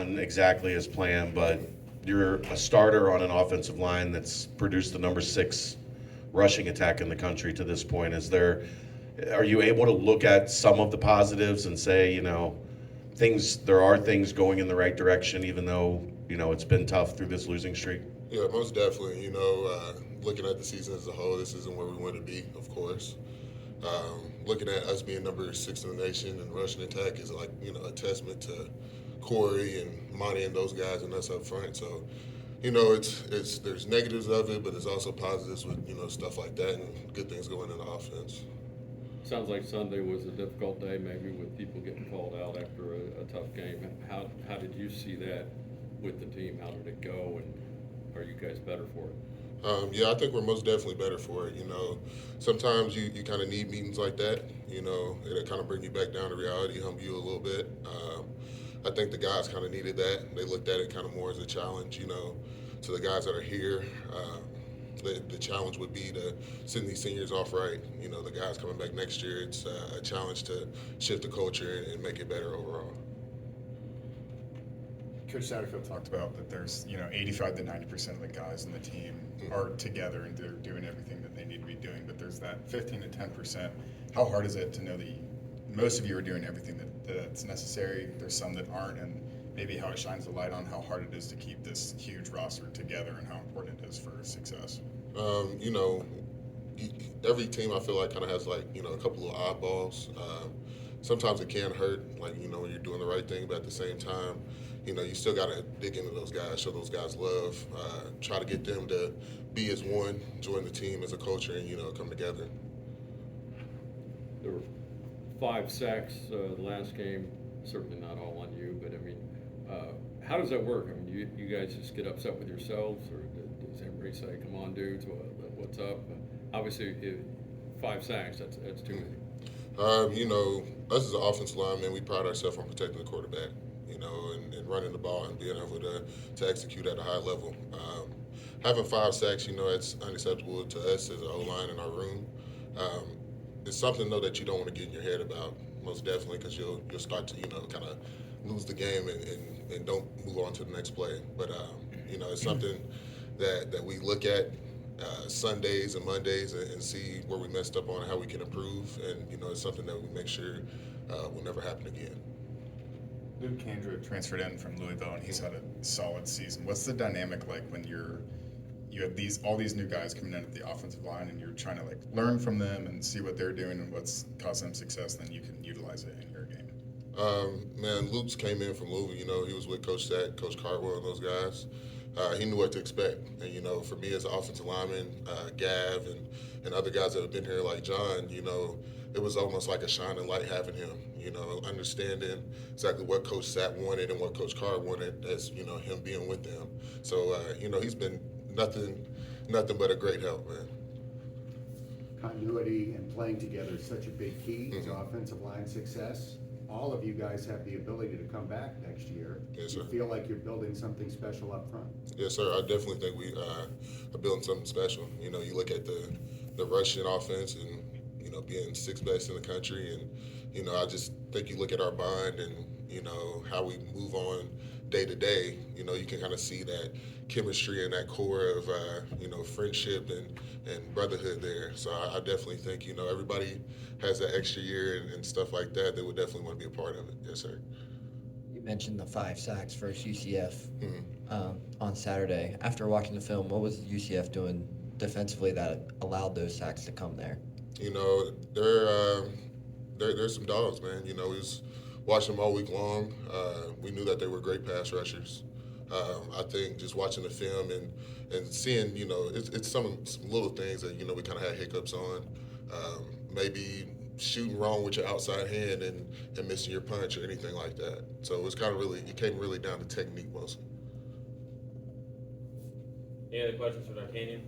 gone exactly as planned, but you're a starter on an offensive line that's produced the number 6 rushing attack in the country to this point. Are you able to look at some of the positives and say, there are things going in the right direction, even though, it's been tough through this losing streak? Yeah, most definitely. Looking at the season as a whole, this isn't where we want to be, of course. Looking at us being number 6 in the nation and rushing attack is like, a testament to Corey and Monty and those guys and us up front. So, it's there's negatives of it, but there's also positives with, stuff like that and good things going in the offense. Sounds like Sunday was a difficult day, maybe with people getting called out after a tough game. How did you see that with the team? How did it go, and are you guys better for it? Yeah, I think we're most definitely better for it. Sometimes you kind of need meetings like that. It'll kind of bring you back down to reality, humble you a little bit. I think the guys kind of needed that. They looked at it kind of more as a challenge, to the guys that are here. The challenge would be to send these seniors off right. The guys coming back next year, it's a challenge to shift the culture and make it better overall. Coach Satterfield talked about that there's 85 to 90% of the guys in the team are together and they're doing everything that they need to be doing, but there's that 15 to 10%. How hard is it to know that most of you are doing everything that's necessary? There's some that aren't, and maybe how it shines the light on how hard it is to keep this huge roster together and how important it is for success. Every team I feel like kind of has a couple of oddballs. Sometimes it can hurt, when you're doing the right thing, but at the same time, you still got to dig into those guys, show those guys love, try to get them to be as one, join the team as a culture, and, come together. There were 5 sacks the last game, certainly not all on you, but how does that work? You guys just get upset with yourselves, or does everybody say, come on, dudes, what's up? Obviously, 5 sacks, that's too many. Us as an offensive lineman, we pride ourselves on protecting the quarterback, and running the ball and being able to execute at a high level. Having 5 sacks, it's unacceptable to us as an O-line in our room. It's something, though, that you don't want to get in your head about, most definitely, because you'll start to, kind of lose the game and don't move on to the next play. But, it's something that we look at Sundays and Mondays and see where we messed up on and how we can improve. And, it's something that we make sure will never happen again. Luke Kandra transferred in from Louisville, and he's had a solid season. What's the dynamic like when you have all these new guys coming in at the offensive line, and you're trying to learn from them and see what they're doing and what's caused them success, then you can utilize it in your game? Man, Luke's came in from Louisville. He was with Coach Sack, Coach Cardwell, and those guys. He knew what to expect. And, for me as an offensive lineman, Gav and other guys that have been here like John, it was almost like a shining light having him, understanding exactly what Coach Sack wanted and what Coach Card wanted as, him being with them. So, he's been nothing but a great help, man. Continuity and playing together is such a big key to offensive line success. All of you guys have the ability to come back next year. Yes, sir. You feel like you're building something special up front? Yes, sir. I definitely think we are building something special. You look at the rushing offense and, being 6th best in the country. And, I just think you look at our bond and, how we move on day to day, you can kind of see that chemistry and that core of, friendship and brotherhood there. So I definitely think, everybody has that extra year and stuff like that. They would definitely want to be a part of it. Yes, sir. You mentioned the 5 sacks versus UCF on Saturday. After watching the film, what was UCF doing defensively that allowed those sacks to come there? They're some dogs, man. We was watching them all week long. We knew that they were great pass rushers. I think just watching the film and seeing, it's some little things that, we kind of had hiccups on. Maybe shooting wrong with your outside hand and missing your punch or anything like that. So it was it came really down to technique mostly. Any other questions for Dartanyan?